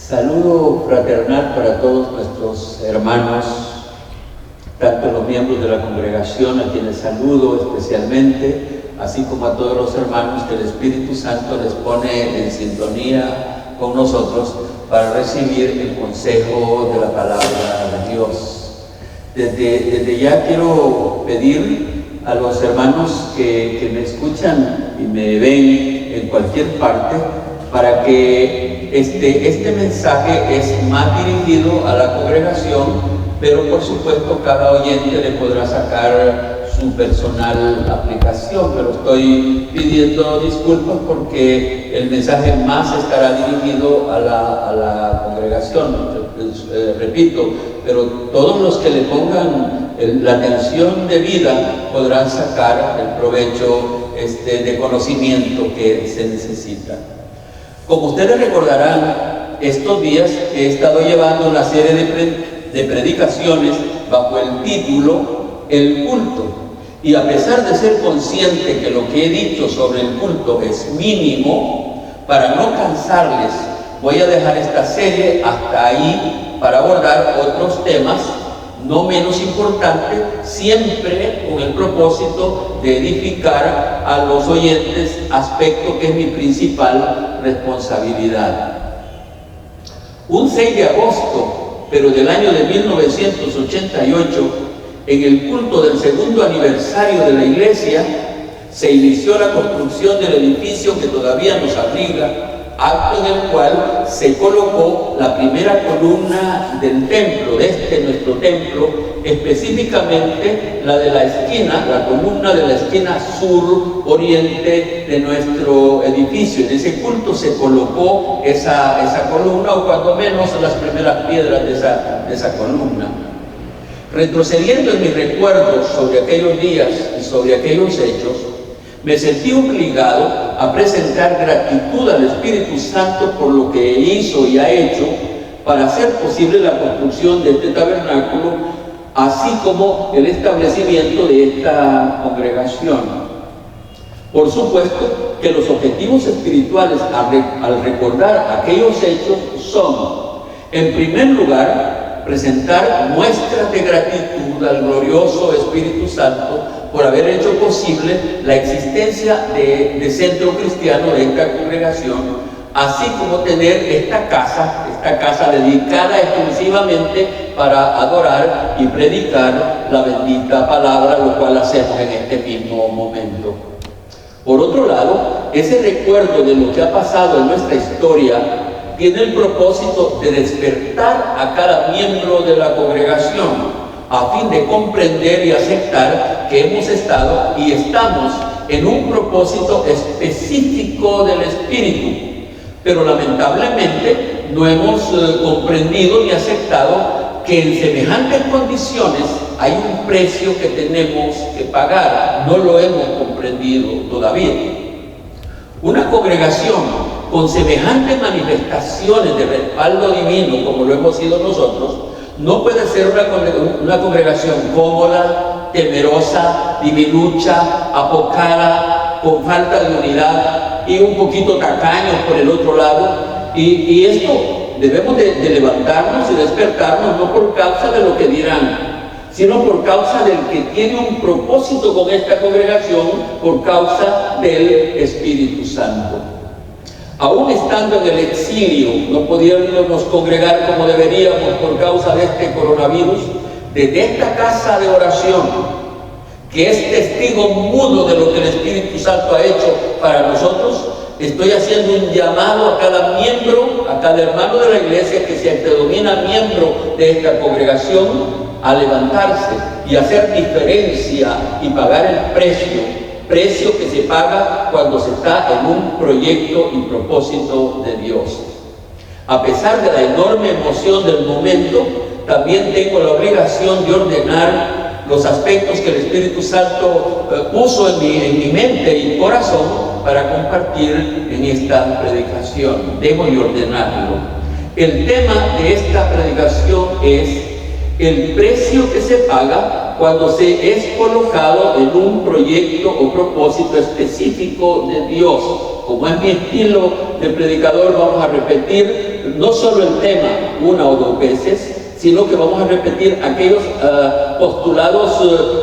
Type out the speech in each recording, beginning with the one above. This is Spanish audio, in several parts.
Saludo fraternal para todos nuestros hermanos, tanto los miembros de la congregación, a quienes saludo especialmente, así como a todos los hermanos que el Espíritu Santo les pone en sintonía con nosotros para recibir el consejo de la palabra de Dios. Desde ya quiero pedir a los hermanos que me escuchan y me ven en cualquier parte, para que este mensaje es más dirigido a la congregación, pero por supuesto cada oyente le podrá sacar su personal aplicación, pero estoy pidiendo disculpas porque el mensaje más estará dirigido a la congregación, repito, pero todos los que le pongan la atención debida podrán sacar el provecho de conocimiento que se necesita. Como ustedes recordarán, estos días he estado llevando una serie de predicaciones bajo el título El culto. Y a pesar de ser consciente que lo que he dicho sobre el culto es mínimo, para no cansarles, voy a dejar esta serie hasta ahí para abordar otros temas no menos importantes, siempre con el propósito de edificar a los oyentes, aspecto que es mi principal responsabilidad. Un 6 de agosto, pero del año de 1988, en el culto del segundo aniversario de la iglesia, se inició la construcción del edificio que todavía nos abriga, acto en el cual se colocó la primera columna del templo, de nuestro templo, específicamente la de la esquina, la columna de la esquina sur-oriente de nuestro edificio. En ese culto se colocó esa columna, o cuando menos las primeras piedras de esa columna. Retrocediendo en mis recuerdos sobre aquellos días y sobre aquellos hechos, me sentí obligado a presentar gratitud al Espíritu Santo por lo que hizo y ha hecho para hacer posible la construcción de este tabernáculo, así como el establecimiento de esta congregación. Por supuesto que los objetivos espirituales al recordar aquellos hechos son, en primer lugar, presentar muestras de gratitud al glorioso Espíritu Santo por haber hecho posible la existencia de Centro Cristiano, de esta congregación, así como tener esta casa dedicada exclusivamente para adorar y predicar la bendita palabra, lo cual hacemos en este mismo momento. Por otro lado, ese recuerdo de lo que ha pasado en nuestra historia tiene el propósito de despertar a cada miembro de la congregación, a fin de comprender y aceptar que hemos estado y estamos en un propósito específico del Espíritu, pero lamentablemente no hemos comprendido ni aceptado que en semejantes condiciones hay un precio que tenemos que pagar. No lo hemos comprendido todavía. Una congregación con semejantes manifestaciones de respaldo divino como lo hemos sido nosotros, no puede ser una congregación cómoda, temerosa, diminucha, apocada, con falta de unidad y un poquito tacaños por el otro lado. Y esto debemos de levantarnos y despertarnos, no por causa de lo que dirán, sino por causa del que tiene un propósito con esta congregación, por causa del Espíritu Santo. Aún estando en el exilio, no pudiéndonos congregar como deberíamos por causa de este coronavirus, desde esta casa de oración, que es testigo mudo de lo que el Espíritu Santo ha hecho para nosotros, estoy haciendo un llamado a cada miembro, a a cada hermano de la iglesia que se denomina miembro de esta congregación a levantarse y hacer diferencia y pagar el precio que se paga cuando se está en un proyecto y propósito de Dios. A pesar de la enorme emoción del momento, también tengo la obligación de ordenar los aspectos que el Espíritu Santo puso en mi mente y corazón para compartir en esta predicación. Debo de ordenarlo. El tema de esta predicación es el precio que se paga cuando se es colocado en un proyecto o propósito específico de Dios. Como es mi estilo de predicador, vamos a repetir no solo el tema una o dos veces, sino que vamos a repetir aquellos postulados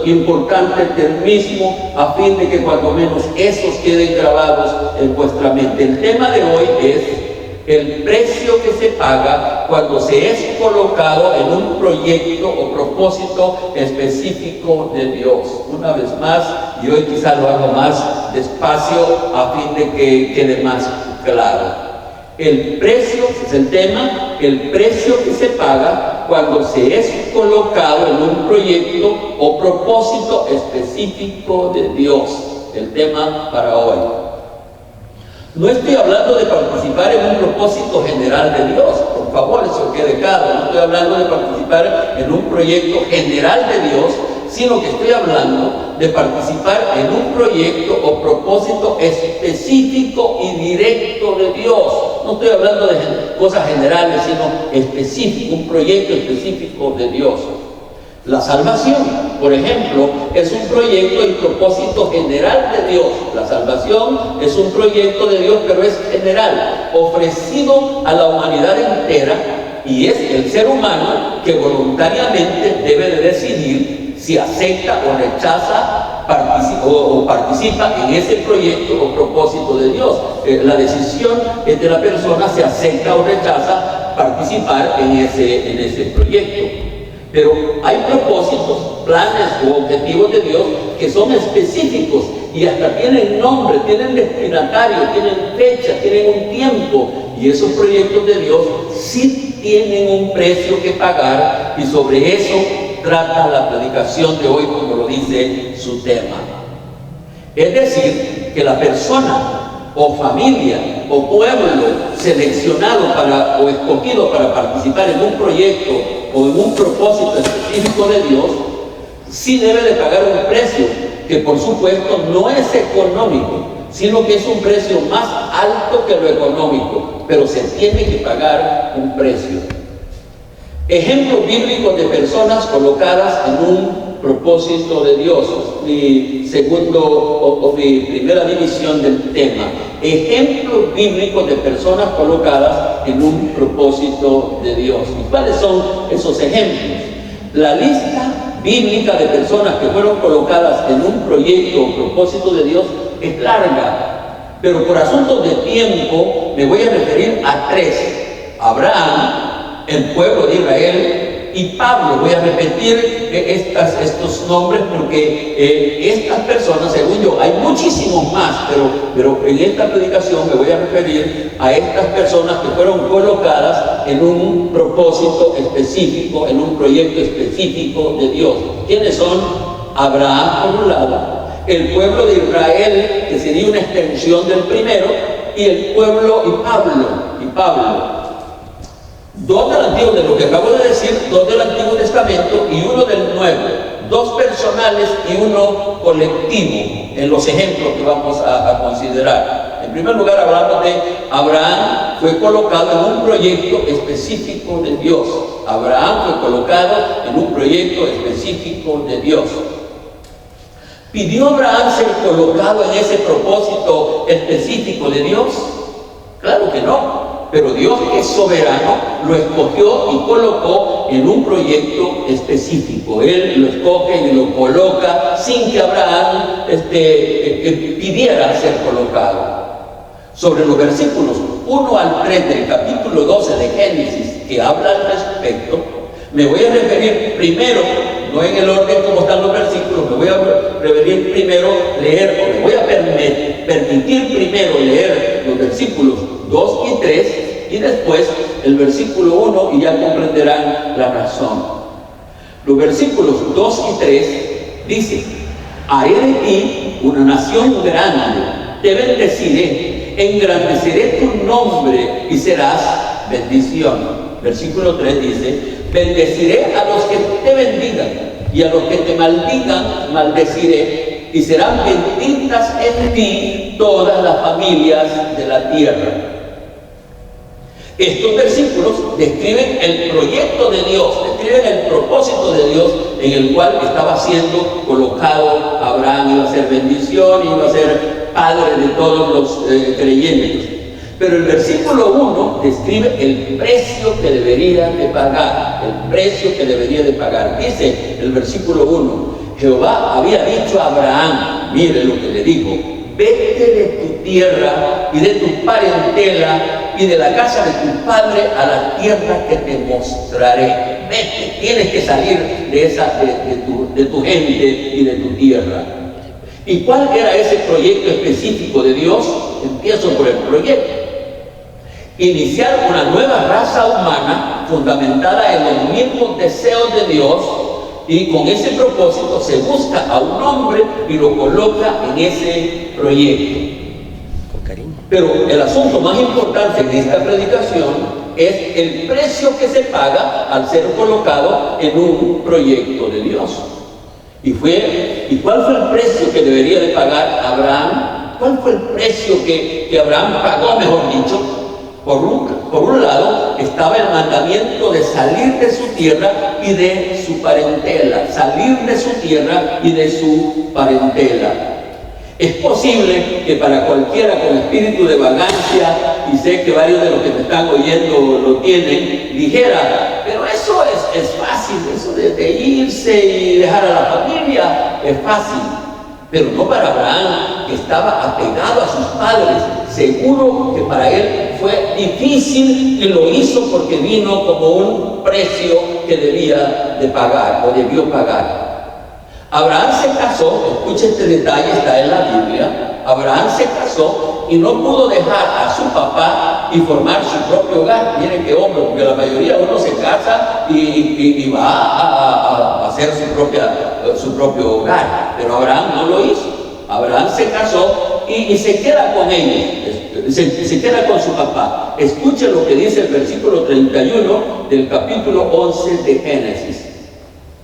importantes del mismo, a fin de que cuando menos esos queden grabados en vuestra mente. El tema de hoy es el precio que se paga cuando se es colocado en un proyecto o propósito específico de Dios. Una vez más, y hoy quizás lo hago más despacio a fin de que quede más claro. El precio, es el tema, el precio que se paga cuando se es colocado en un proyecto o propósito específico de Dios. El tema para hoy. No estoy hablando de participar en un propósito general de Dios, por favor, eso quede claro. No estoy hablando de participar en un proyecto general de Dios, sino que estoy hablando de participar en un proyecto o propósito específico y directo de Dios. No estoy hablando de cosas generales, sino específico, un proyecto específico de Dios. La salvación, por ejemplo, es un proyecto y propósito general de Dios. La salvación es un proyecto de Dios, pero es general, ofrecido a la humanidad entera, y es el ser humano que voluntariamente debe de decidir si acepta o rechaza o participa en ese proyecto o propósito de Dios. La decisión es de la persona si acepta o rechaza participar en ese proyecto. Pero hay propósitos, planes o objetivos de Dios que son específicos y hasta tienen nombre, tienen destinatario, tienen fecha, tienen un tiempo. Y esos proyectos de Dios sí tienen un precio que pagar, y sobre eso trata la predicación de hoy, como lo dice su tema. Es decir, que la persona o familia o pueblo seleccionado o escogido para participar en un proyecto o en un propósito específico de Dios, sí debe de pagar un precio que por supuesto no es económico, sino que es un precio más alto que lo económico, pero se tiene que pagar un precio. Ejemplos bíblicos de personas colocadas en un propósito de Dios, mi primera división del tema. Ejemplos bíblicos de personas colocadas en un propósito de Dios. ¿Y cuáles son esos ejemplos? La lista bíblica de personas que fueron colocadas en un proyecto o propósito de Dios es larga, pero por asuntos de tiempo me voy a referir a tres: Abraham, el pueblo de Israel, y Pablo. Voy a repetir estos nombres porque estas personas, según yo, hay muchísimos más, pero en esta predicación me voy a referir a estas personas que fueron colocadas en un propósito específico, en un proyecto específico de Dios. ¿Quiénes son? Abraham por un lado, el pueblo de Israel, que sería una extensión del primero, y el pueblo y Pablo. Dos del Antiguo, de lo que acabo de decir, dos del Antiguo Testamento y uno del Nuevo, dos personales y uno colectivo en los ejemplos que vamos a considerar. En primer lugar, hablamos de Abraham, fue colocado en un proyecto específico de Dios. Abraham fue colocado en un proyecto específico de Dios. ¿Pidió Abraham ser colocado en ese propósito específico de Dios? Claro que no. Pero Dios, que es soberano, lo escogió y colocó en un proyecto específico. Él lo escoge y lo coloca sin que Abraham pidiera ser colocado. Sobre los versículos 1 al 3 del capítulo 12 de Génesis, que habla al respecto, me voy a referir primero, no en el orden como están los versículos, me voy a referir primero, me voy a permitir primero leer los versículos 2 y 3, y después el versículo 1, y ya comprenderán la razón. Los versículos 2 y 3 dicen: haré de ti una nación grande, te bendeciré, engrandeceré tu nombre y serás bendición. Versículo 3 dice: bendeciré a los que te bendigan, y a los que te maldigan, maldeciré, y serán benditas en ti todas las familias de la tierra. Estos versículos describen el proyecto de Dios, describen el propósito de Dios en el cual estaba siendo colocado Abraham. Iba a ser bendición, iba a ser padre de todos los creyentes. Pero el versículo 1 describe el precio que debería de pagar, el precio que debería de pagar. Dice el versículo 1, Jehová había dicho a Abraham, mire lo que le dijo: vete de tu tierra y de tu parentela y de la casa de tu padre a la tierra que te mostraré. Vete, tienes que salir de tu gente y de tu tierra. ¿Y cuál era ese proyecto específico de Dios? Empiezo por el proyecto: iniciar una nueva raza humana fundamentada en los mismos deseos de Dios, y con ese propósito se busca a un hombre y lo coloca en ese proyecto. Pero el asunto más importante de esta predicación es el precio que se paga al ser colocado en un proyecto de Dios. ¿Y cuál fue el precio que debería de pagar Abraham? ¿Cuál fue el precio que Abraham pagó, mejor dicho? Por un lado estaba el mandamiento de salir de su tierra y de su parentela, salir de su tierra y de su parentela. Es posible que para cualquiera con espíritu de vagancia, y sé que varios de los que me están oyendo lo tienen, dijera: pero eso es fácil, eso de irse y dejar a la familia es fácil. Pero no para Abraham, que estaba apegado a sus padres. Seguro que para él fue difícil, y lo hizo porque vino como un precio que debía de pagar o debió pagar. Abraham se casó, escucha este detalle, está en la Biblia. Abraham se casó y no pudo dejar a su papá y formar su propio hogar. Miren qué hombre, porque la mayoría uno se casa y va a hacer su propio hogar. Pero Abraham no lo hizo. Abraham se casó y se queda con ellos, se queda con su papá. Escuchen lo que dice el versículo 31 del capítulo 11 de Génesis.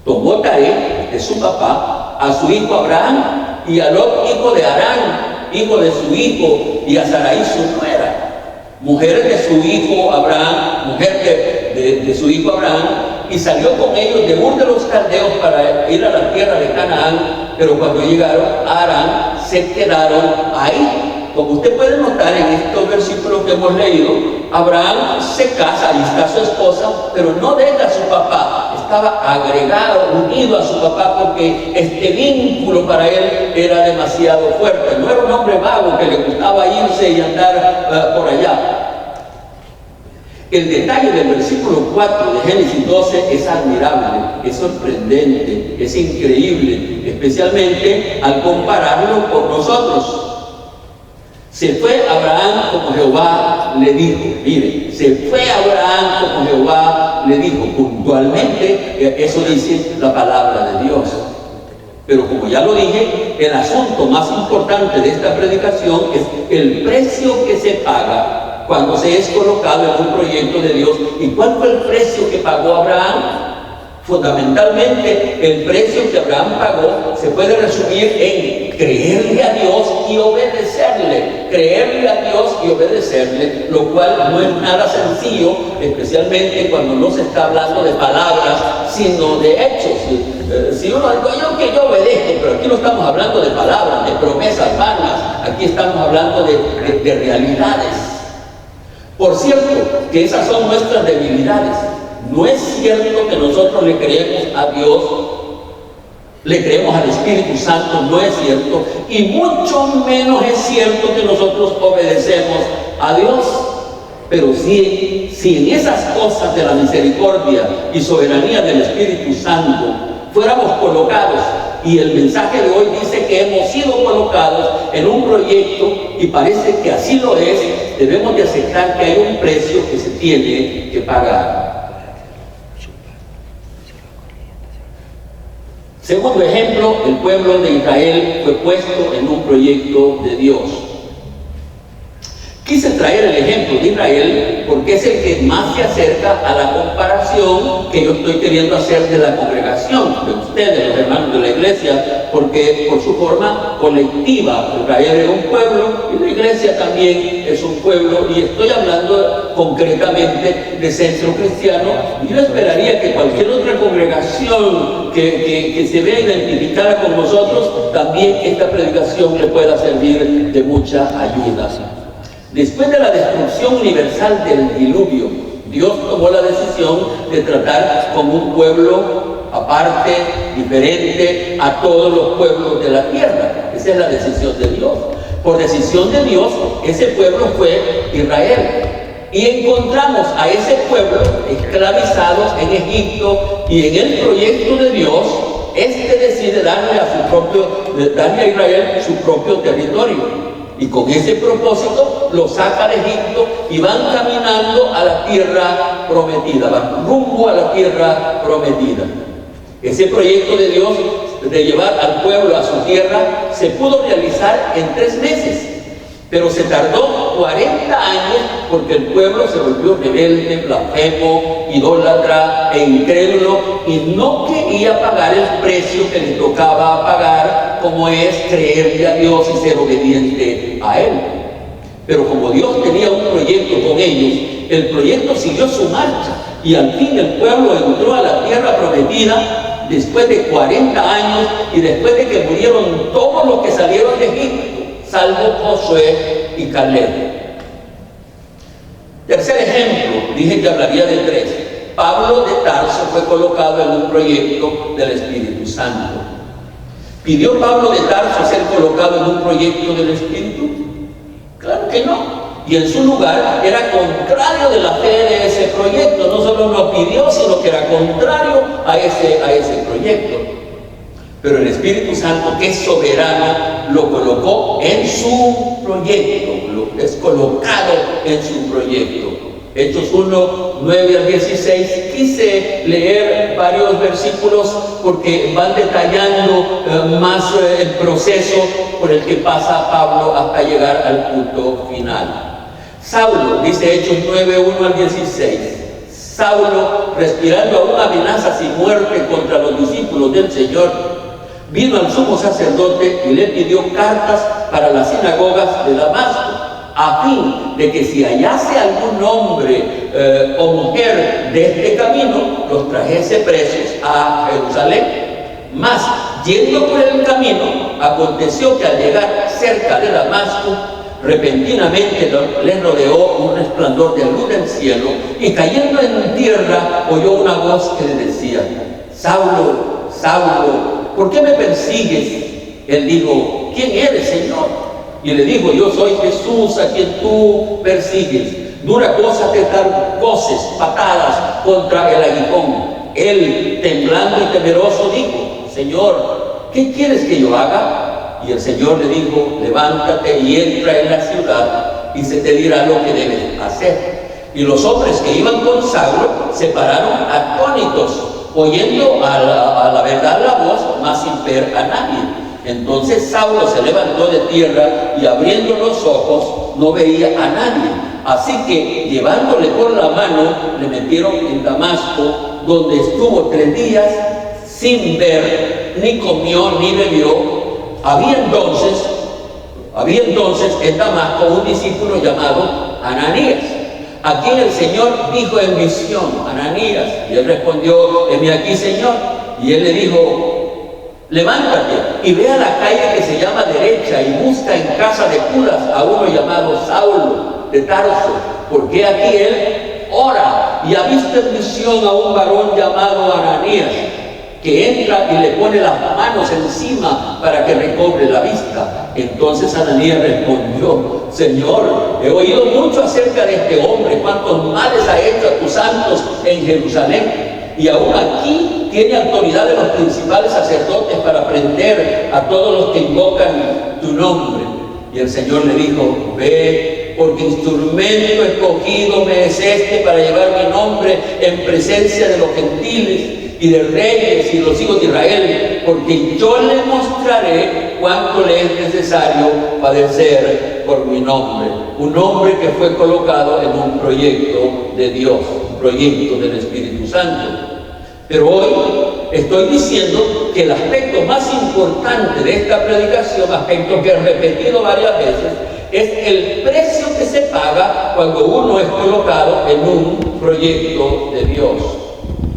Tomó Taré de su papá, a su hijo Abraham, y a Lot, hijo de Harán, hijo de su hijo, y a Sarai su nuera, mujer de su hijo Abraham, de su hijo Abraham, y salió con ellos de Ur de los Caldeos para ir a la tierra de Canaán. Pero cuando llegaron a Harán, se quedaron ahí. Como usted puede notar en estos versículos que hemos leído, Abraham se casa, ahí está su esposa, pero no deja a su papá. Estaba agregado, unido a su papá, porque este vínculo para él era demasiado fuerte. No era un hombre vago que le gustaba irse y andar por allá. El detalle del versículo 4 de Génesis 12 es admirable, es sorprendente, es increíble, especialmente al compararlo con nosotros. Se fue Abraham como Jehová le dijo. Mire, se fue Abraham como Jehová le dijo. Puntualmente, eso dice la palabra de Dios. Pero como ya lo dije, el asunto más importante de esta predicación es el precio que se paga cuando se es colocado en un proyecto de Dios. ¿Y cuál fue el precio que pagó Abraham? Fundamentalmente, el precio que Abraham pagó se puede resumir en creerle a Dios y obedecerle. Creerle a Dios y obedecerle, lo cual no es nada sencillo, especialmente cuando no se está hablando de palabras, sino de hechos. Si uno dice, yo obedezco, pero aquí no estamos hablando de palabras, de promesas vanas, aquí estamos hablando de realidades. Por cierto, que esas son nuestras debilidades. No es cierto que nosotros le creemos a Dios, le creemos al Espíritu Santo, no es cierto. Y mucho menos es cierto que nosotros obedecemos a Dios. Pero si en esas cosas de la misericordia y soberanía del Espíritu Santo fuéramos colocados Y el mensaje de hoy dice que hemos sido colocados en un proyecto y parece que así lo es. Debemos de aceptar que hay un precio que se tiene que pagar. Segundo ejemplo, el pueblo de Israel fue puesto en un proyecto de Dios. Quise traer el ejemplo de Israel porque es el que más se acerca a la comparación que yo estoy queriendo hacer de la congregación, de ustedes, los hermanos de la iglesia, porque por su forma colectiva, Israel era un pueblo y la iglesia también es un pueblo, y estoy hablando concretamente de Centro Cristiano, y yo esperaría que cualquier otra congregación que se vea identificada con nosotros, también esta predicación le pueda servir de mucha ayuda. Después de la destrucción universal del diluvio, Dios tomó la decisión de tratar con un pueblo aparte, diferente a todos los pueblos de la tierra. Esa es la decisión de Dios. Por decisión de Dios, ese pueblo fue Israel. Y encontramos a ese pueblo esclavizado en Egipto, y en el proyecto de Dios, decide darle a Israel su propio territorio. Y con ese propósito lo saca de Egipto y van caminando a la tierra prometida, van rumbo a la tierra prometida. Ese proyecto de Dios de llevar al pueblo a su tierra se pudo realizar en 3 meses, pero se tardó 40 años porque el pueblo se volvió rebelde, blasfemo, idólatra e incrédulo, y no quería pagar el precio que le tocaba pagar, como es creerle a Dios y ser obediente a Él. Pero como Dios tenía un proyecto con ellos, el proyecto siguió su marcha, y al fin el pueblo entró a la tierra prometida después de 40 años y después de que murieron todos los que salieron de Egipto, salvo Josué y Caleb. Tercer ejemplo, dije que hablaría de 3. Pablo de Tarso fue colocado en un proyecto del Espíritu Santo. ¿Pidió Pablo de Tarso ser colocado en un proyecto del Espíritu? Claro que no. Y en su lugar era contrario de la fe de ese proyecto. No solo lo pidió, sino que era contrario a ese proyecto. Pero el Espíritu Santo, que es soberano, lo colocó en su proyecto, lo es colocado en su proyecto. Hechos 1, 9 al 16, quise leer varios versículos porque van detallando más el proceso por el que pasa Pablo hasta llegar al punto final. Saulo, dice Hechos 9, 1 al 16, Saulo, respirando aún amenazas y muerte contra los discípulos del Señor, vino al sumo sacerdote y le pidió cartas para las sinagogas de Damasco, a fin de que si hallase algún hombre o mujer de este camino, los trajese presos a Jerusalén. Mas, yendo por el camino, aconteció que al llegar cerca de Damasco, repentinamente le rodeó un resplandor de luz del cielo, y cayendo en tierra oyó una voz que le decía: Saulo, Saulo, ¿por qué me persigues? Él dijo: ¿quién eres, Señor? Y le dijo: yo soy Jesús a quien tú persigues. Dura cosa te dar voces, patadas contra el aguijón. Él, temblando y temeroso, dijo: Señor, ¿qué quieres que yo haga? Y el Señor le dijo: levántate y entra en la ciudad, y se te dirá lo que debes hacer. Y los hombres que iban con Saulo se pararon atónitos, oyendo a la verdad la voz, mas sin ver a nadie. Entonces Saulo se levantó de tierra y, abriendo los ojos, no veía a nadie. Así que, llevándole por la mano, le metieron en Damasco, donde estuvo 3 días sin ver, ni comió ni bebió. Había entonces en Damasco un discípulo llamado Ananías, a quien el Señor dijo en visión: Ananías. Y él respondió: heme aquí, Señor. Y él le dijo: levántate y ve a la calle que se llama Derecha y busca en casa de Judas a uno llamado Saulo de Tarso, porque aquí él ora y ha visto en visión a un varón llamado Ananías, que entra y le pone las manos encima para que recobre la vista. Entonces Ananías respondió: Señor, he oído mucho acerca de este hombre, cuántos males ha hecho a tus santos en Jerusalén, y aún aquí tiene autoridad de los principales sacerdotes para prender a todos los que invocan tu nombre. Y el Señor le dijo: ve, porque instrumento escogido me es este para llevar mi nombre en presencia de los gentiles y de reyes y de los hijos de Israel, porque yo le mostraré cuánto le es necesario padecer por mi nombre. Un hombre que fue colocado en un proyecto de Dios, un proyecto del Espíritu Santo. Pero hoy estoy diciendo que el aspecto más importante de esta predicación, aspecto que he repetido varias veces, es el precio que se paga cuando uno es colocado en un proyecto de Dios.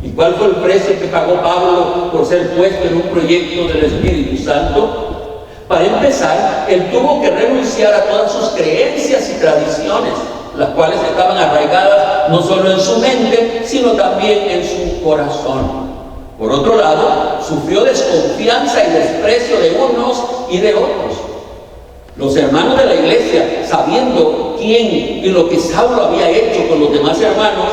¿Y cuál fue el precio que pagó Pablo por ser puesto en un proyecto del Espíritu Santo? Para empezar, él tuvo que renunciar a todas sus creencias y tradiciones, las cuales estaban arraigadas no solo en su mente, sino también en su corazón. Por otro lado, sufrió desconfianza y desprecio de unos y de otros. Los hermanos de la iglesia, sabiendo quién y lo que Saulo había hecho con los demás hermanos,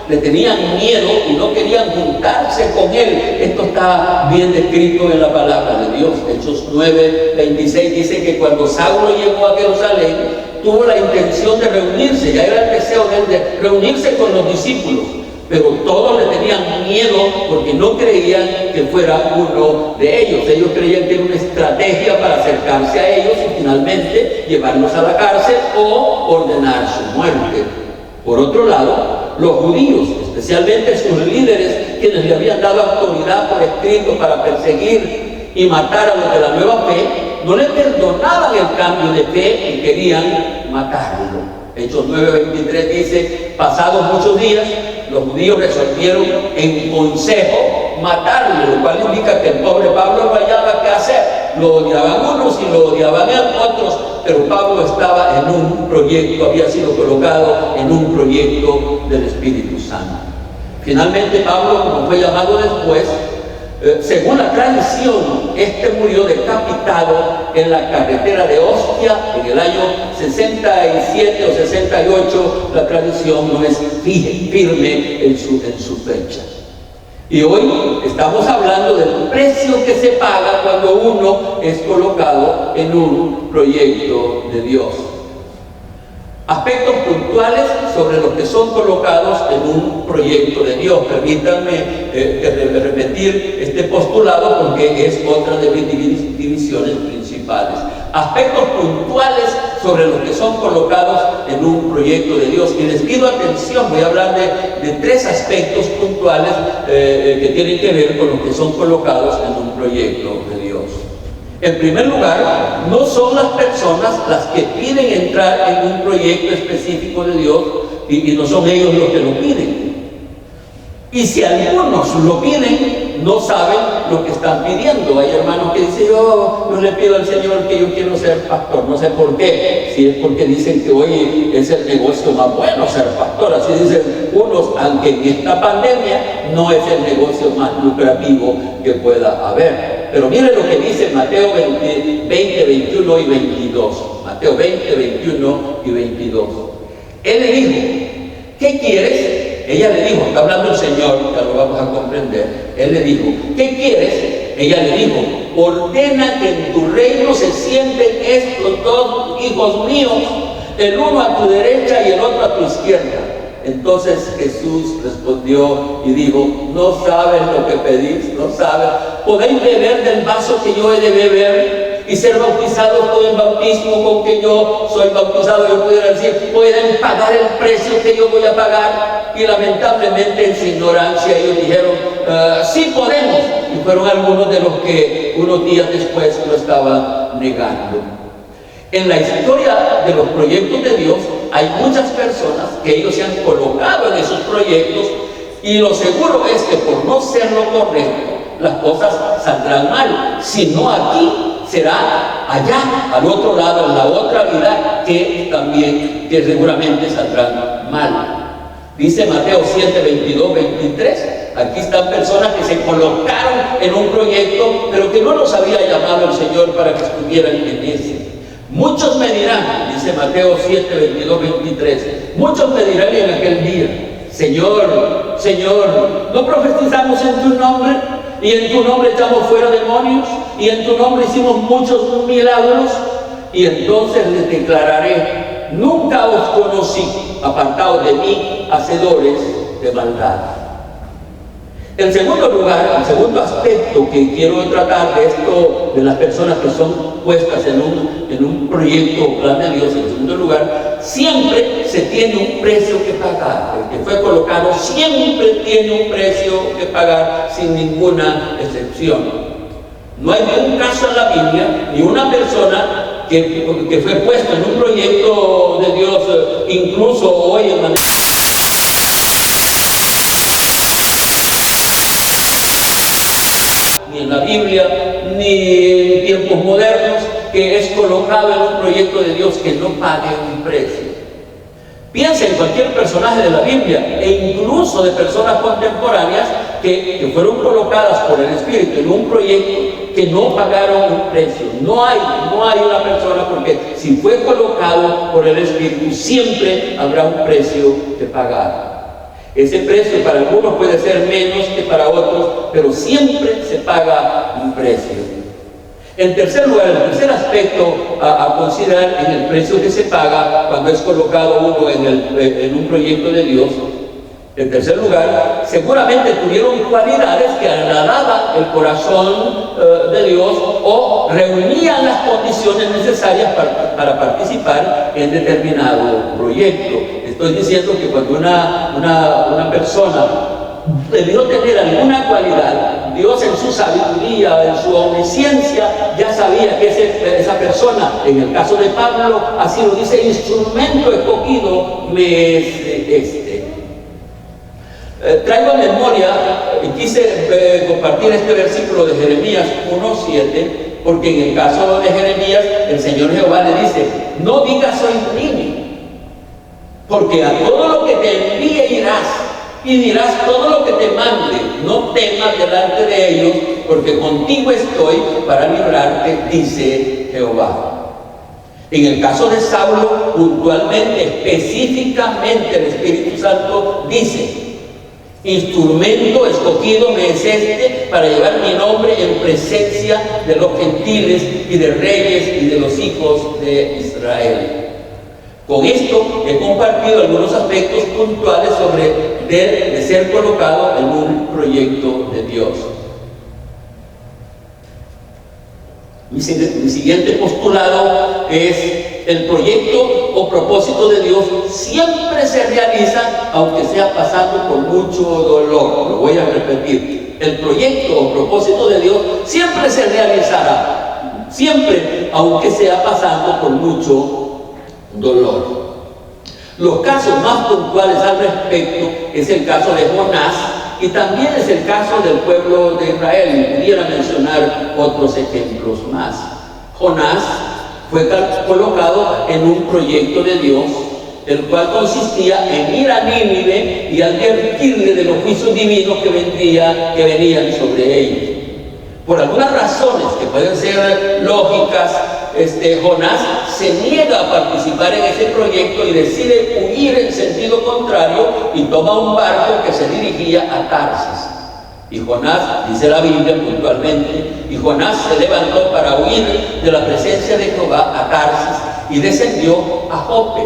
le tenían miedo y no querían juntarse con él. Esto está bien descrito en la palabra de Dios. Hechos 9:26 dice que cuando Saulo llegó a Jerusalén, tuvo la intención de reunirse, ya era el deseo de él de reunirse con los discípulos, pero todos le tenían miedo porque no creían que fuera uno de ellos. Ellos creían que era una estrategia para acercarse a ellos y finalmente llevarlos a la cárcel o ordenar su muerte. Por otro lado, los judíos, especialmente sus líderes, quienes le habían dado autoridad por escrito para perseguir y matar a los de la nueva fe, no le perdonaban el cambio de fe y querían matarlo. Hechos 9:23 dice: pasados muchos días, los judíos resolvieron en consejo matarlo, lo cual indica que el pobre Pablo no hallaba qué hacer. Lo odiaban unos y lo odiaban otros, pero Pablo estaba en un proyecto, había sido colocado en un proyecto del Espíritu Santo. Finalmente Pablo, como fue llamado después, según la tradición, murió decapitado en la carretera de Ostia en el año 67 o 68. La tradición no es firme en su fecha. Y hoy estamos hablando del precio que se paga cuando uno es colocado en un proyecto de Dios. Aspectos puntuales sobre los que son colocados en un proyecto de Dios. Permítanme repetir este postulado porque es otra de mis divisiones principales. Aspectos puntuales sobre los que son colocados en un proyecto de Dios. Y les pido atención, voy a hablar de tres aspectos puntuales que tienen que ver con los que son colocados en un proyecto de Dios. En primer lugar, no son las personas las que piden entrar en un proyecto específico de Dios y no son ellos los que lo piden. Y si algunos lo piden, no saben lo que están pidiendo. Hay hermanos que dicen: yo le pido al Señor que yo quiero ser pastor. No sé por qué, si es porque dicen que hoy es el negocio más bueno ser pastor. Así dicen unos, aunque en esta pandemia no es el negocio más lucrativo que pueda haber. Pero miren lo que dice Mateo 20, 21 y 22. Mateo 20, 21 y 22. Él le dijo: ¿qué quieres? Ella le dijo, está hablando el Señor, ya lo vamos a comprender. Él le dijo: ¿qué quieres? Ella le dijo: ordena que en tu reino se sienten estos dos hijos míos, el uno a tu derecha y el otro a tu izquierda. Entonces Jesús respondió y dijo: no sabes lo que pedís, no sabes. ¿Podéis beber del vaso que yo he de beber y ser bautizados con el bautismo con que yo soy bautizado? Yo pudiera decir: ¿pueden pagar el precio que yo voy a pagar? Y lamentablemente en su ignorancia ellos dijeron: sí podemos. Y fueron algunos de los que unos días después lo estaban negando. En la historia de los proyectos de Dios hay muchas personas que ellos se han colocado en esos proyectos y lo seguro es que por no ser lo correcto las cosas saldrán mal. Si no aquí, será allá, al otro lado, en la otra vida, que seguramente saldrán mal. Dice Mateo 7, 22, 23. Aquí están personas que se colocaron en un proyecto, pero que no los había llamado el Señor para que estuvieran en ese. Muchos me dirán, dice Mateo 7, 22, 23, muchos me dirán en aquel día: Señor, Señor, ¿no profetizamos en tu nombre? Y en tu nombre echamos fuera demonios, y en tu nombre hicimos muchos milagros. Y entonces les declararé: nunca os conocí, apartados de mí, hacedores de maldad. En segundo lugar, el segundo aspecto que quiero tratar de esto, de las personas que son puestas en un proyecto o plan de Dios, en segundo lugar, siempre se tiene un precio que pagar. El que fue colocado siempre tiene un precio que pagar, sin ninguna excepción. No hay ningún caso en la Biblia, ni una persona que fue puesto en un proyecto de Dios, incluso hoy en la ni en la Biblia, ni en tiempos modernos, que es colocado en un proyecto de Dios que no pague un precio. Piensa en cualquier personaje de la Biblia, e incluso de personas contemporáneas que fueron colocadas por el Espíritu en un proyecto que no pagaron un precio. No hay una persona, porque si fue colocado por el Espíritu, siempre habrá un precio que pagar. Ese precio para algunos puede ser menos que para otros, pero siempre se paga un precio. En tercer lugar, el tercer aspecto a considerar en el precio que se paga cuando es colocado uno en un proyecto de Dios. En tercer lugar, seguramente tuvieron cualidades que agradaban el corazón de Dios, o reunían las condiciones necesarias para participar en determinado proyecto. Estoy diciendo que cuando una persona debió tener alguna cualidad, Dios en su sabiduría, en su omnisciencia, ya sabía que esa persona, en el caso de Pablo, así lo dice: instrumento escogido me es este. Traigo a memoria, quise compartir este versículo de Jeremías 1:7, porque en el caso de Jeremías, el Señor Jehová le dice: no digas soy niño, porque a todo lo que te envíe irás, y dirás todo lo que te mande. No temas delante de ellos, porque contigo estoy para librarte, dice Jehová. En el caso de Saulo, puntualmente, específicamente, el Espíritu Santo dice: instrumento escogido me es este para llevar mi nombre en presencia de los gentiles y de reyes y de los hijos de Israel. Con esto he compartido algunos aspectos puntuales sobre de ser colocado en un proyecto de Dios. Mi siguiente postulado es: el proyecto o propósito de Dios siempre se realiza aunque sea pasando por mucho dolor. Lo voy a repetir: el proyecto o propósito de Dios siempre se realizará, siempre aunque sea pasando por mucho dolor. Los casos más puntuales al respecto es el caso de Jonás, y también es el caso del pueblo de Israel, y pudiera mencionar otros ejemplos más. Jonás fue colocado en un proyecto de Dios, el cual consistía en ir a Nínive y advertirle de los juicios divinos que venían sobre ellos. Por algunas razones que pueden ser lógicas, Jonás se niega a participar en ese proyecto y decide huir en sentido contrario, y toma un barco que se dirigía a Tarsis. Y Jonás, dice la Biblia puntualmente, y Jonás se levantó para huir de la presencia de Jehová a Tarsis, y descendió a Jope,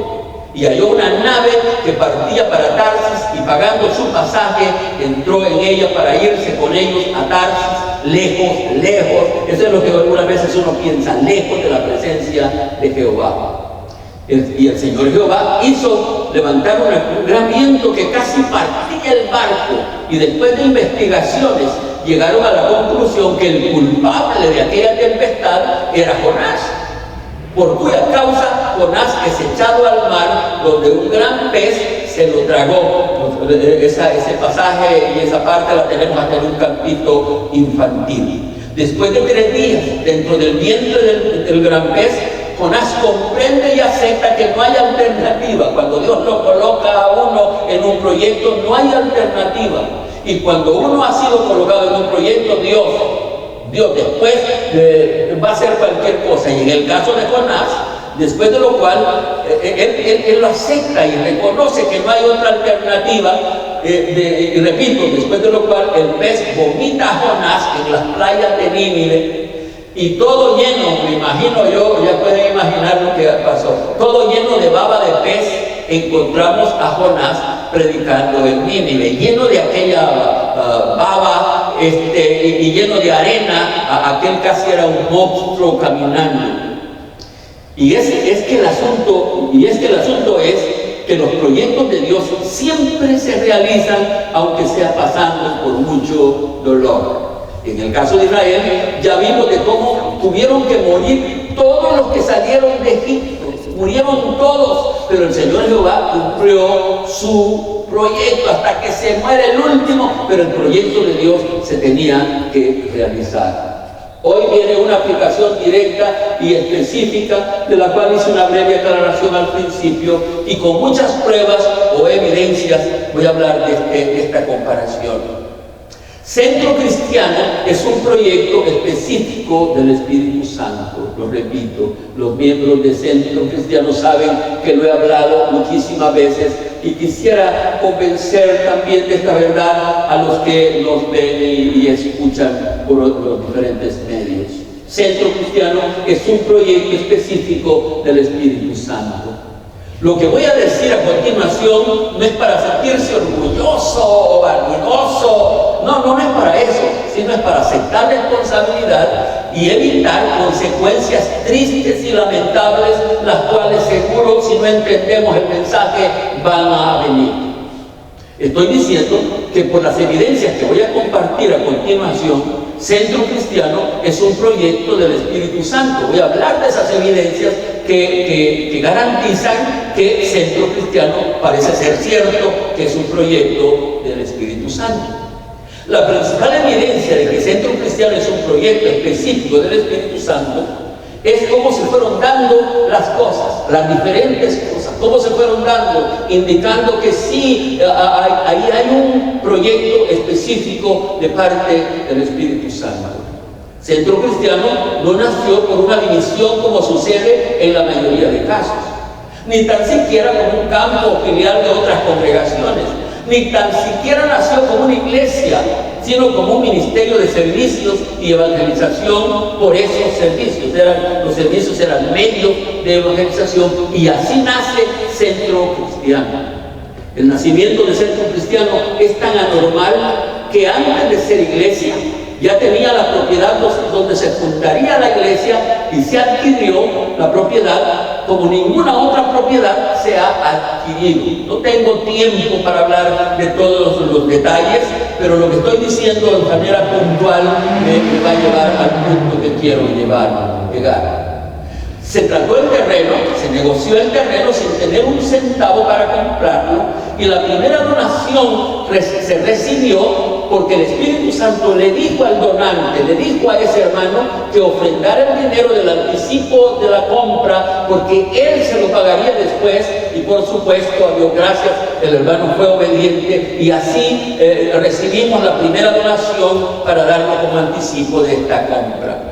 y halló una nave que partía para Tarsis, y pagando su pasaje entró en ella para irse con ellos a Tarsis, lejos. Eso es lo que algunas veces uno piensa: lejos de la presencia de Jehová. Y el Señor Jehová hizo levantar un gran viento que casi partía el barco, y después de investigaciones llegaron a la conclusión que el culpable de aquella tempestad era Jonás, por cuya causa Jonás es echado al mar, donde un gran pez se lo tragó. Ese pasaje y esa parte la tenemos hasta en un capítulo infantil. Después de 3 días dentro del vientre del gran pez, Jonás comprende y acepta que no hay alternativa. Cuando Dios lo coloca a uno en un proyecto, no hay alternativa. Y cuando uno ha sido colocado en un proyecto, Dios después va a hacer cualquier cosa. Y en el caso de Jonás, Después de lo cual, él lo acepta y reconoce que no hay otra alternativa. Y repito, después de lo cual el pez vomita a Jonás en las playas de Nínive, y todo lleno, me imagino yo, ya pueden imaginar lo que pasó, todo lleno de baba de pez, encontramos a Jonás predicando en Nínive, lleno de aquella baba y lleno de arena, aquel casi era un monstruo caminando. Y es que el asunto es que los proyectos de Dios siempre se realizan aunque sea pasando por mucho dolor. En el caso de Israel ya vimos de cómo tuvieron que morir todos los que salieron de Egipto, murieron todos, pero el Señor Jehová cumplió su proyecto hasta que se muere el último, pero el proyecto de Dios se tenía que realizar. Hoy viene una aplicación directa y específica, de la cual hice una breve aclaración al principio, y con muchas pruebas o evidencias voy a hablar de esta comparación. Centro Cristiano es un proyecto específico del Espíritu Santo. Lo repito, los miembros de Centro Cristiano saben que lo he hablado muchísimas veces, y quisiera convencer también de esta verdad a los que nos ven y escuchan por los diferentes medios. Centro Cristiano es un proyecto específico del Espíritu Santo. Lo que voy a decir a continuación no es para sentirse orgulloso o vanidoso, no es para eso, sino es para aceptar responsabilidad y evitar consecuencias tristes y lamentables, las cuales seguro, si no entendemos el mensaje, van a venir. Estoy diciendo que por las evidencias que voy a compartir a continuación, Centro Cristiano es un proyecto del Espíritu Santo. Voy a hablar de esas evidencias que garantizan que Centro Cristiano parece ser cierto, que es un proyecto del Espíritu Santo. La principal evidencia de que Centro Cristiano es un proyecto específico del Espíritu Santo es cómo se fueron dando las cosas, las diferentes cosas, cómo se fueron dando, indicando que sí, ahí hay un proyecto específico de parte del Espíritu Santo. Centro Cristiano no nació por una división como sucede en la mayoría de casos, ni tan siquiera como un campo o filial de otras congregaciones, ni tan siquiera nació como una iglesia, sino como un ministerio de servicios y evangelización por esos servicios. Los servicios eran medios de evangelización, y así nace Centro Cristiano. El nacimiento de Centro Cristiano es tan anormal que antes de ser iglesia ya tenía la propiedad donde se fundaría la iglesia, y se adquirió la propiedad como ninguna otra propiedad se ha adquirido. No tengo tiempo para hablar de todos los detalles, pero lo que estoy diciendo de manera puntual me va a llevar al punto que quiero llegar. Se trató el terreno, se negoció el terreno sin tener un centavo para comprarlo, y la primera donación se recibió porque el Espíritu Santo le dijo al donante, le dijo a ese hermano que ofrendara el dinero del anticipo de la compra, porque él se lo pagaría después. Y por supuesto, a Dios gracias, el hermano fue obediente, y así recibimos la primera donación para darnos como anticipo de esta compra.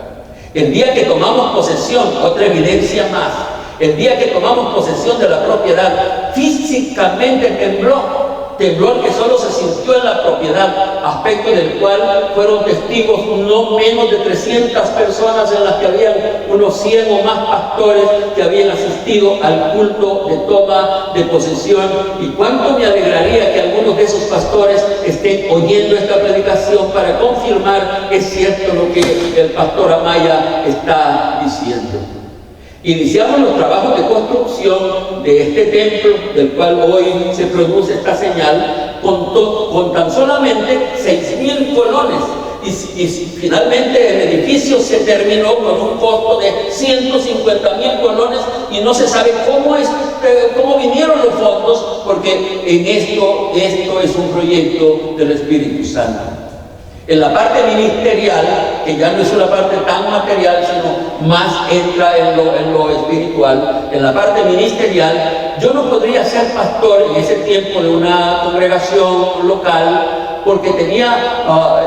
El día que tomamos posesión, otra evidencia más, el día que tomamos posesión de la propiedad, físicamente tembló el que solo se sintió en la propiedad, aspecto del cual fueron testigos no menos de 300 personas, en las que habían unos 100 o más pastores que habían asistido al culto de toma de posesión. Y cuánto me alegraría que algunos de esos pastores estén oyendo esta predicación para confirmar que es cierto lo que el pastor Amaya está diciendo. Iniciamos los trabajos de construcción de este templo, del cual hoy se produce esta señal, con tan solamente 6,000 colones. Y finalmente el edificio se terminó con un costo de 150,000 colones, y no se sabe cómo vinieron los fondos, porque en esto es un proyecto del Espíritu Santo. En la parte ministerial, que ya no es una parte tan material, sino más entra en lo espiritual, en la parte ministerial, yo no podría ser pastor en ese tiempo de una congregación local, porque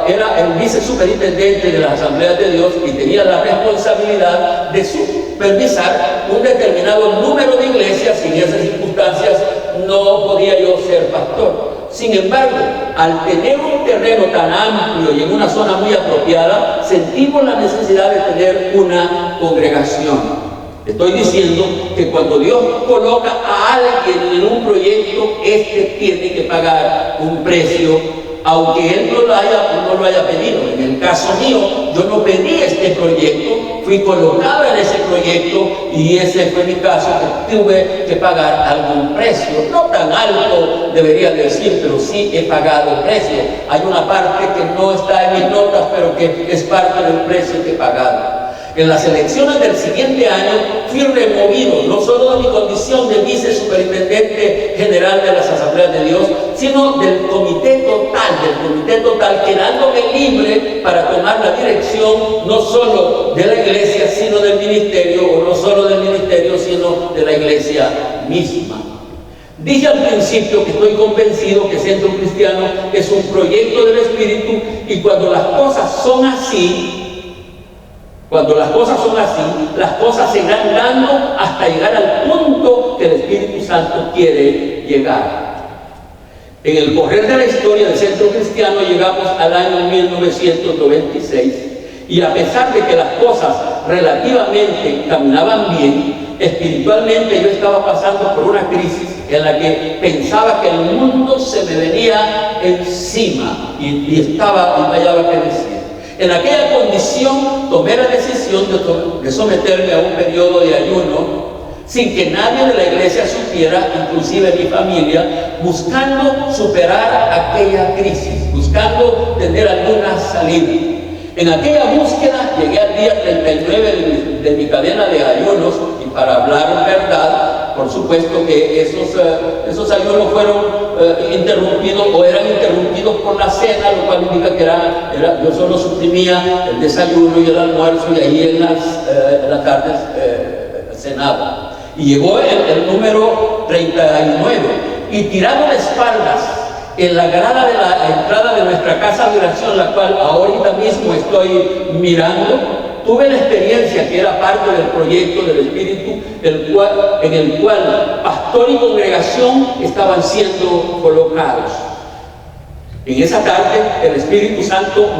era el vicesuperintendente de las Asambleas de Dios, y tenía la responsabilidad de su supervisar un determinado número de iglesias y en esas circunstancias no podía yo ser pastor. Sin embargo, al tener un terreno tan amplio y en una zona muy apropiada, sentimos la necesidad de tener una congregación. Estoy diciendo que cuando Dios coloca a alguien en un proyecto, este tiene que pagar un precio, aunque él no lo haya pedido. En el caso mío, yo no pedí este proyecto, fui colocado en ese proyecto y ese fue mi caso, que tuve que pagar algún precio. No tan alto, debería decir, pero sí he pagado precio. Hay una parte que no está en mis notas, pero que es parte del precio que he pagado. En las elecciones del siguiente año fui removido, no solo de mi condición de vicesuperintendente general de las Asambleas de Dios, sino del comité total, quedándome libre para tomar la dirección no solo de la iglesia, sino del ministerio, o no solo del ministerio, sino de la iglesia misma. Dije al principio que estoy convencido que Centro Cristiano es un proyecto del Espíritu, y cuando las cosas son así, las cosas se irán dando hasta llegar al punto que el Espíritu Santo quiere llegar. En el correr de la historia del Centro Cristiano llegamos al año 1996, y a pesar de que las cosas relativamente caminaban bien, espiritualmente yo estaba pasando por una crisis en la que pensaba que el mundo se me venía encima y fallaba que decir. En aquella condición tomé la decisión de someterme a un periodo de ayuno sin que nadie de la iglesia supiera, inclusive mi familia, buscando superar aquella crisis, buscando tener alguna salida. En aquella búsqueda llegué al día 39 de mi cadena de ayunos, y para hablar en verdad, por supuesto que esos ayunos fueron interrumpidos, o eran interrumpidos por la cena, lo cual indica que yo solo suprimía el desayuno y el almuerzo, y ahí en las tardes cenaba. Y llegó el número 39, y tirado de espaldas en la grada de la entrada de nuestra casa de oración, la cual ahorita mismo estoy mirando, tuve la experiencia que era parte del proyecto del Espíritu, en el cual pastor y congregación estaban siendo colocados. En esa tarde el Espíritu Santo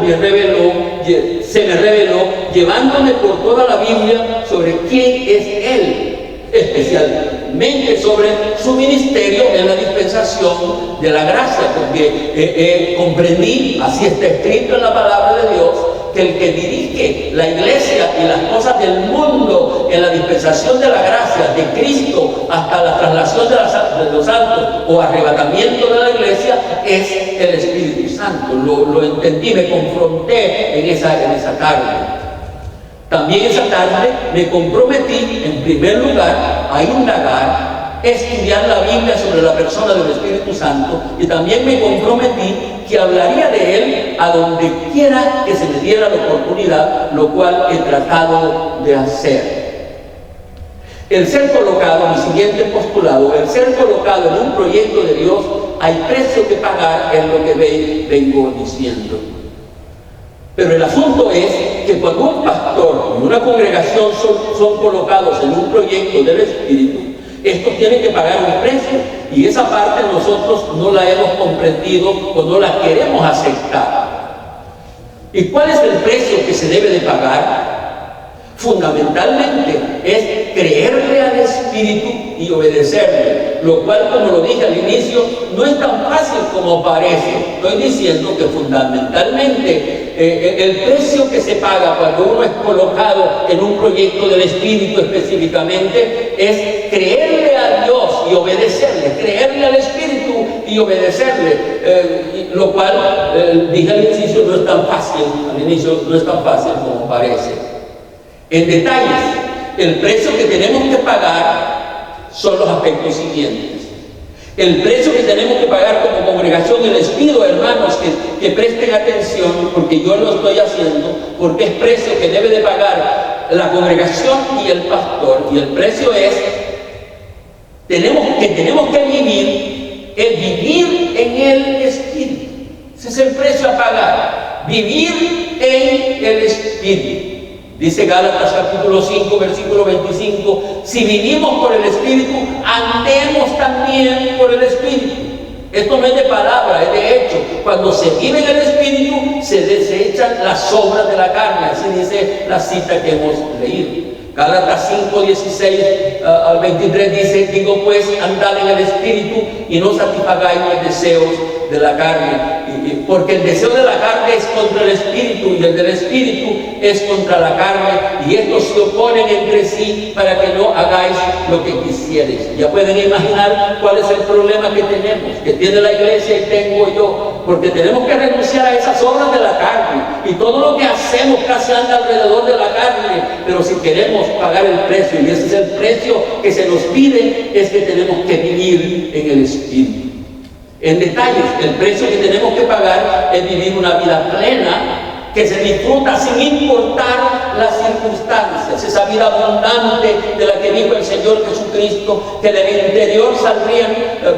se me reveló, llevándome por toda la Biblia sobre quién es Él, especialmente sobre su ministerio en la dispensación de la gracia, porque comprendí, así está escrito en la palabra de Dios, que el que dirige la iglesia y las cosas del mundo en la dispensación de la gracia de Cristo hasta la traslación de los santos o arrebatamiento de la iglesia es el Espíritu Santo. Lo entendí, me confronté en esa tarde. También esa tarde me comprometí, en primer lugar, a indagar, estudiar la Biblia sobre la persona del Espíritu Santo, y también me comprometí que hablaría de Él a donde quiera que se me diera la oportunidad, lo cual he tratado de hacer. El ser colocado, mi siguiente postulado, el ser colocado en un proyecto de Dios, hay precio que pagar, es lo que vengo diciendo. Pero el asunto es que cuando un pastor y una congregación son colocados en un proyecto del Espíritu, estos tienen que pagar un precio, y esa parte nosotros no la hemos comprendido o no la queremos aceptar. ¿Y cuál es el precio que se debe de pagar? Fundamentalmente es creerle al Espíritu y obedecerle, lo cual, como lo dije al inicio, no es tan fácil como parece. Estoy diciendo que fundamentalmente el precio que se paga cuando uno es colocado en un proyecto del Espíritu específicamente es creerle a Dios y obedecerle, creerle al Espíritu y obedecerle, lo cual, dije al inicio, no es tan fácil, como parece. En detalles, el precio que tenemos que pagar son los aspectos siguientes. El precio que tenemos que pagar como congregación, y les pido, hermanos, que presten atención, porque yo lo estoy haciendo, porque es precio que debe de pagar la congregación y el pastor. Y el precio es, tenemos que vivir en el Espíritu. Ese es el precio a pagar, vivir en el Espíritu. Dice Gálatas capítulo 5, versículo 25, si vivimos por el Espíritu, andemos también por el Espíritu. Esto no es de palabra, es de hecho. Cuando se vive en el Espíritu, se desechan las obras de la carne. Así dice la cita que hemos leído. Gálatas 5, 16 al 23 dice, digo pues, andad en el Espíritu y no satisfagáis los deseos de la carne. Porque el deseo de la carne es contra el Espíritu y el del Espíritu es contra la carne, y estos se oponen entre sí para que no hagáis lo que quisierais. Ya pueden imaginar cuál es el problema que tenemos, que tiene la iglesia y tengo yo, porque tenemos que renunciar a esas obras de la carne, y todo lo que hacemos casi anda alrededor de la carne. Pero si queremos pagar el precio, y ese es el precio que se nos pide, es que tenemos que vivir en el Espíritu. En detalles, el precio que tenemos que pagar es vivir una vida plena, que se disfruta sin importar las circunstancias, esa vida abundante de la que dijo el Señor Jesucristo, que del interior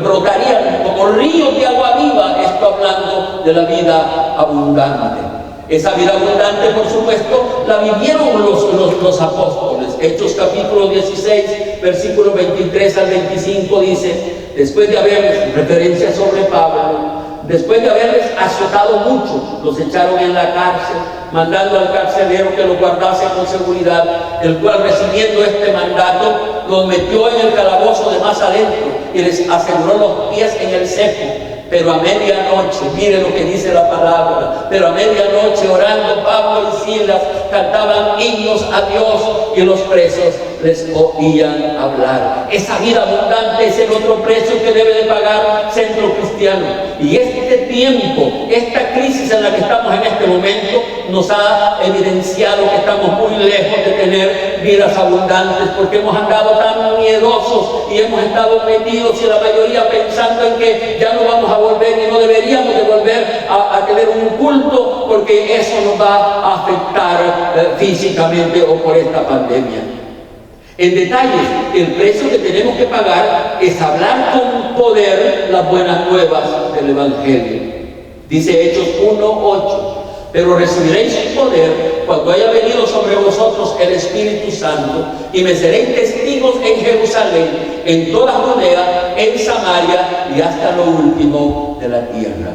brotarían como ríos de agua viva. Esto hablando de la vida abundante. Esa vida abundante, por supuesto, la vivieron los apóstoles. Hechos capítulo 16, versículo 23 al 25 dice, después de haberles, referencia sobre Pablo, después de haberles azotado mucho, los echaron en la cárcel, mandando al carcelero que los guardase con seguridad, el cual, recibiendo este mandato, los metió en el calabozo de más adentro y les aseguró los pies en el cepo. Pero a medianoche, mire lo que dice la palabra, pero a medianoche, orando, Pablo y Silas cantaban himnos a Dios, y los presos les oían hablar. Esa vida abundante es el otro precio que debe de pagar Centro Cristiano. Y este tiempo, esta crisis en la que estamos en este momento, nos ha evidenciado que estamos muy lejos de tener vidas abundantes, porque hemos andado tan miedosos y hemos estado metidos, y la mayoría pensando en que ya no vamos a volver y no deberíamos de volver a tener un culto, porque eso nos va a afectar físicamente o por esta pandemia. En detalles, el precio que tenemos que pagar es hablar con poder las buenas nuevas del Evangelio. Dice Hechos 1:8, pero recibiréis poder cuando haya venido sobre vosotros el Espíritu Santo, y me seréis testigos en Jerusalén, en toda Judea, en Samaria y hasta lo último de la tierra.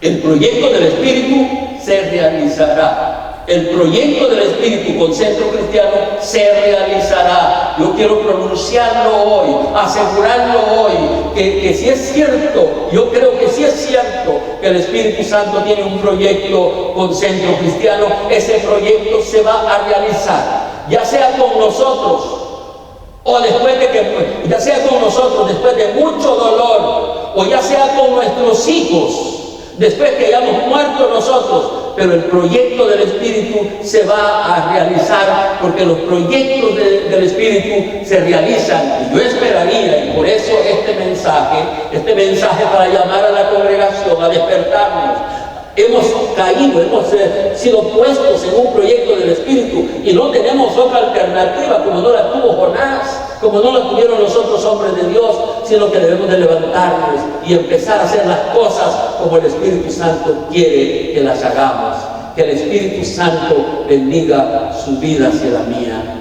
El proyecto del Espíritu se realizará. El proyecto del Espíritu con Centro Cristiano se realizará. Yo quiero pronunciarlo hoy, asegurarlo hoy, que si es cierto, yo creo que si es cierto que el Espíritu Santo tiene un proyecto con Centro Cristiano, ese proyecto se va a realizar, ya sea con nosotros, o después de que, ya sea con nosotros después de mucho dolor, o ya sea con nuestros hijos después que hayamos muerto nosotros. Pero el proyecto del Espíritu se va a realizar, porque los proyectos del Espíritu se realizan. Y yo esperaría, y por eso este mensaje para llamar a la congregación, a despertarnos. Hemos caído, hemos sido puestos en un proyecto del Espíritu, y no tenemos otra alternativa, como no la tuvo Jonás, como no la tuvieron los otros hombres de Dios, sino que debemos de levantarnos y empezar a hacer las cosas como el Espíritu Santo quiere que las hagamos. Que el Espíritu Santo bendiga sus vidas y la mía.